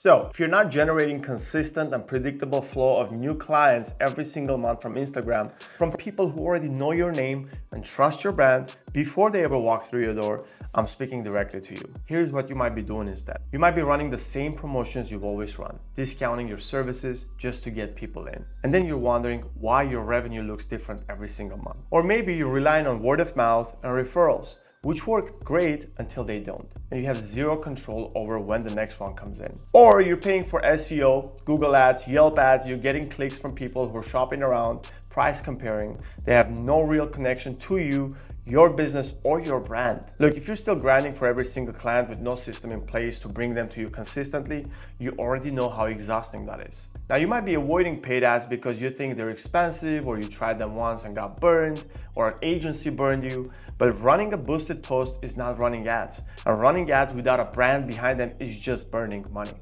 So, if you're not generating consistent and predictable flow of new clients every single month from Instagram, from people who already know your name and trust your brand before they ever walk through your door, I'm speaking directly to you. Here's what you might be doing instead. You might be running the same promotions you've always run, discounting your services just to get people in. And then you're wondering why your revenue looks different every single month. Or maybe you're relying on word of mouth and referrals, which work great until they don't, and you have zero control over when the next one comes in. Or you're paying for SEO, Google ads, Yelp ads, you're getting clicks from people who are shopping around, price comparing. They have no real connection to you, your business, or your brand. Look, if you're still grinding for every single client with no system in place to bring them to you consistently, you already know how exhausting that is. Now, you might be avoiding paid ads because you think they're expensive, or you tried them once and got burned, or an agency burned you. But running a boosted post is not running ads. And running ads without a brand behind them is just burning money.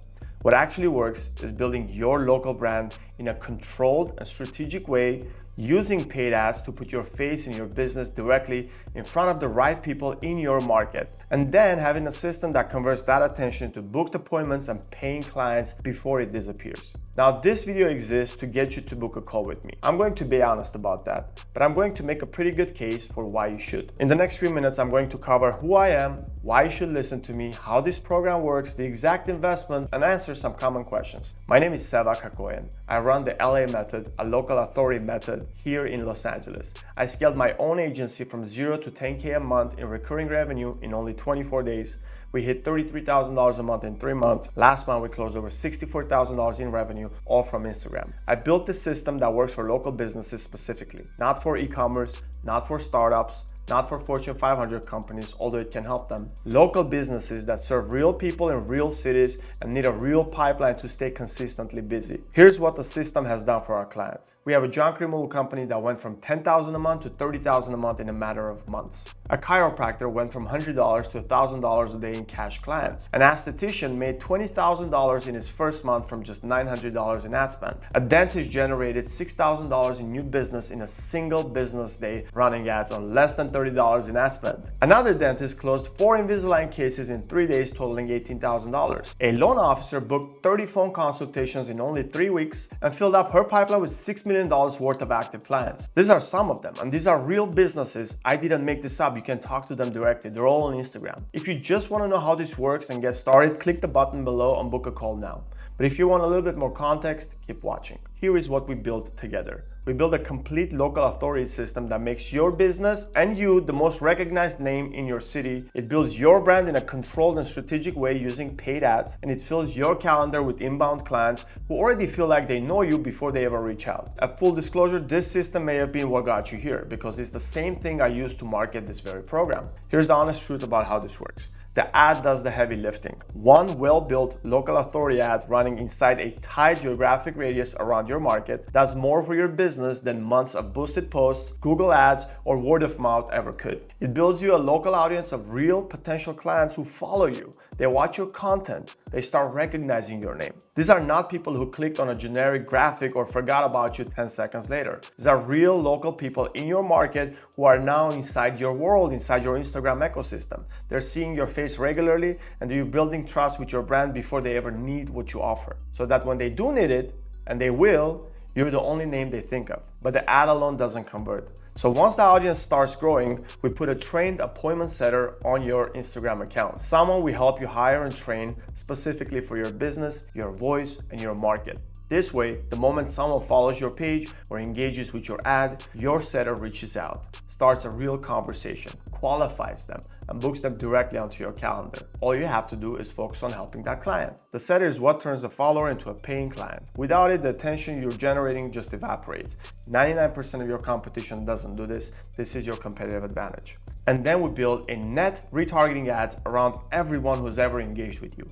What actually works is building your local brand in a controlled and strategic way, using paid ads to put your face and your business directly in front of the right people in your market, and then having a system that converts that attention to booked appointments and paying clients before it disappears. Now, this video exists to get you to book a call with me. I'm going to be honest about that, but I'm going to make a pretty good case for why you should. In the next few minutes, I'm going to cover who I am, why you should listen to me, how this program works, the exact investment, and answer some common questions. My name is Seva Kakoyan. I run the LA method, a local authority method here in Los Angeles. I scaled my own agency from 0 to 10K a month in recurring revenue in only 24 days. We hit $33,000 a month in 3 months. Last month, we closed over $64,000 in revenue, all from Instagram. I built the system that works for local businesses specifically, not for e-commerce, not for startups, not for Fortune 500 companies, although it can help them. Local businesses that serve real people in real cities and need a real pipeline to stay consistently busy. Here's what the system has done for our clients. We have a junk removal company that went from $10,000 a month to $30,000 a month in a matter of months. A chiropractor went from $100 to $1,000 a day in cash clients. An esthetician made $20,000 in his first month from just $900 in ad spend. A dentist generated $6,000 in new business in a single business day running ads on less than $30 in ad spend. Another dentist closed 4 Invisalign cases in 3 days, totaling $18,000. A loan officer booked 30 phone consultations in only 3 weeks and filled up her pipeline with $6 million worth of active clients. These are some of them, and these are real businesses. I didn't make this up. You can talk to them directly. They're all on Instagram. If you just want to know how this works and get started, click the button below and book a call now. But if you want a little bit more context, keep watching. Here is what we built together. We built a complete local authority system that makes your business and you the most recognized name in your city. It builds your brand in a controlled and strategic way using paid ads, and it fills your calendar with inbound clients who already feel like they know you before they ever reach out. At full disclosure, this system may have been what got you here, because it's the same thing I used to market this very program. Here's the honest truth about how this works. The ad does the heavy lifting. One well-built local authority ad running inside a tight geographic radius around your market does more for your business than months of boosted posts, Google ads, or word of mouth ever could. It builds you a local audience of real potential clients who follow you. They watch your content. They start recognizing your name. These are not people who clicked on a generic graphic or forgot about you 10 seconds later. These are real local people in your market who are now inside your world, inside your Instagram ecosystem. They're seeing your face regularly, and you're building trust with your brand before they ever need what you offer, so that when they do need it, and they will, you're the only name they think of. But the ad alone doesn't convert. So once the audience starts growing, we put a trained appointment setter on your Instagram account. Someone will help you hire and train specifically for your business, your voice, and your market. This way, the moment someone follows your page or engages with your ad, your setter reaches out, starts a real conversation, qualifies them, and books them directly onto your calendar. All you have to do is focus on helping that client. The setter is what turns a follower into a paying client. Without it, the attention you're generating just evaporates. 99% of your competition doesn't do this. This is your competitive advantage. And then we build a net retargeting ads around everyone who's ever engaged with you.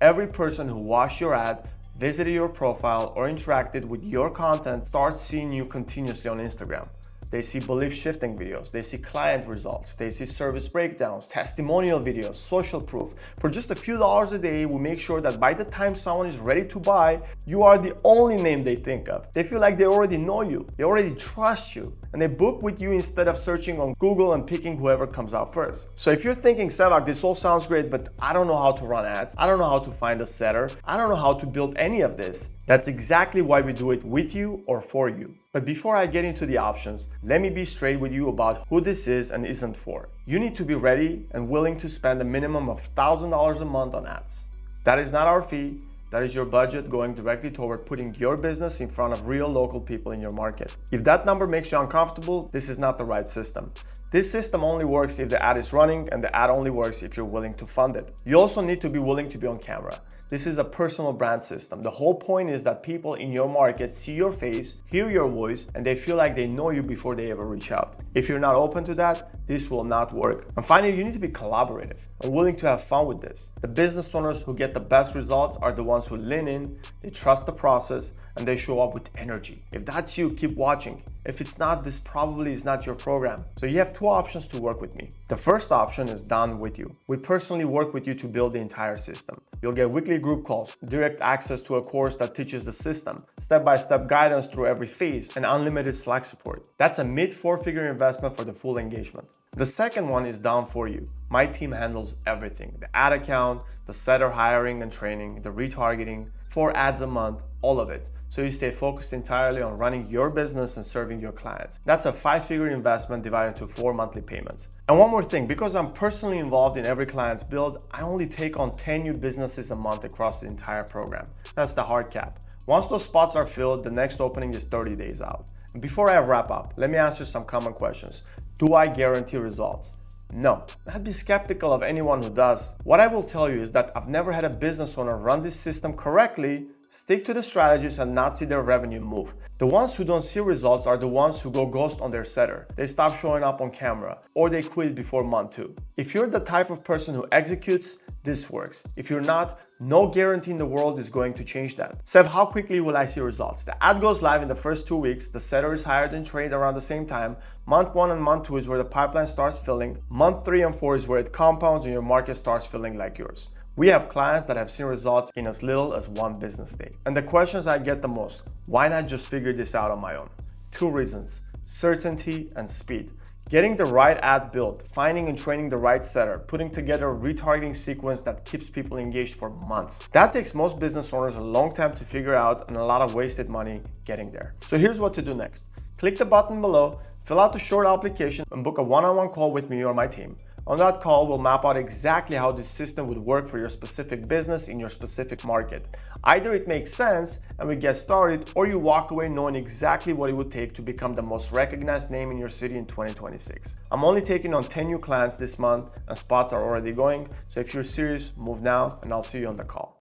Every person who watched your ad, visited your profile, or interacted with your content starts seeing you continuously on Instagram. They see belief shifting videos, they see client results, they see service breakdowns, testimonial videos, social proof. For just a few dollars a day, we make sure that by the time someone is ready to buy, you are the only name they think of. They feel like they already know you, they already trust you, and they book with you instead of searching on Google and picking whoever comes out first. So if you're thinking, Sevak, this all sounds great, but I don't know how to run ads, I don't know how to find a setter, I don't know how to build any of this, that's exactly why we do it with you or for you. But before I get into the options, let me be straight with you about who this is and isn't for. You need to be ready and willing to spend a minimum of $1,000 a month on ads. That is not our fee. That is your budget going directly toward putting your business in front of real local people in your market. If that number makes you uncomfortable, this is not the right system. This system only works if the ad is running, and the ad only works if you're willing to fund it. You also need to be willing to be on camera. This is a personal brand system. The whole point is that people in your market see your face, hear your voice, and they feel like they know you before they ever reach out. If you're not open to that, this will not work. And finally, you need to be collaborative and willing to have fun with this. The business owners who get the best results are the ones who lean in, they trust the process, and they show up with energy. If that's you, keep watching. If it's not, this probably is not your program. So you have two options to work with me. The first option is done with you. We personally work with you to build the entire system. You'll get weekly group calls, direct access to a course that teaches the system, step-by-step guidance through every phase, and unlimited Slack support. That's a mid-four-figure investment for the full engagement. The second one is done for you. My team handles everything: the ad account, the setter hiring and training, the retargeting, 4 ads a month, all of it. So you stay focused entirely on running your business and serving your clients. That's a 5-figure investment divided into 4 monthly payments. And one more thing, because I'm personally involved in every client's build, I only take on 10 new businesses a month across the entire program. That's the hard cap. Once those spots are filled, the next opening is 30 days out. And before I wrap up, let me answer some common questions. Do I guarantee results? No, I'd be skeptical of anyone who does. What I will tell you is that I've never had a business owner run this system correctly, stick to the strategies, and not see their revenue move. The ones who don't see results are the ones who go ghost on their setter. They stop showing up on camera, or they quit before month 2. If you're the type of person who executes, this works. If you're not, no guarantee in the world is going to change that. Sev, how quickly will I see results? The ad goes live in the first 2 weeks, the setter is hired and trained around the same time. Month 1 and month 2 is where the pipeline starts filling. Month 3 and 4 is where it compounds and your market starts filling like yours. We have clients that have seen results in as little as 1 business day. And the questions I get the most: why not just figure this out on my own? 2 reasons: certainty and speed. Getting the right ad built, finding and training the right setter, putting together a retargeting sequence that keeps people engaged for months. That takes most business owners a long time to figure out, and a lot of wasted money getting there. So here's what to do next. Click the button below, fill out the short application, and book a one-on-one call with me or my team. On that call, we'll map out exactly how this system would work for your specific business in your specific market. Either it makes sense and we get started, or you walk away knowing exactly what it would take to become the most recognized name in your city in 2026. I'm only taking on 10 new clients this month, and spots are already going. So if you're serious, move now, and I'll see you on the call.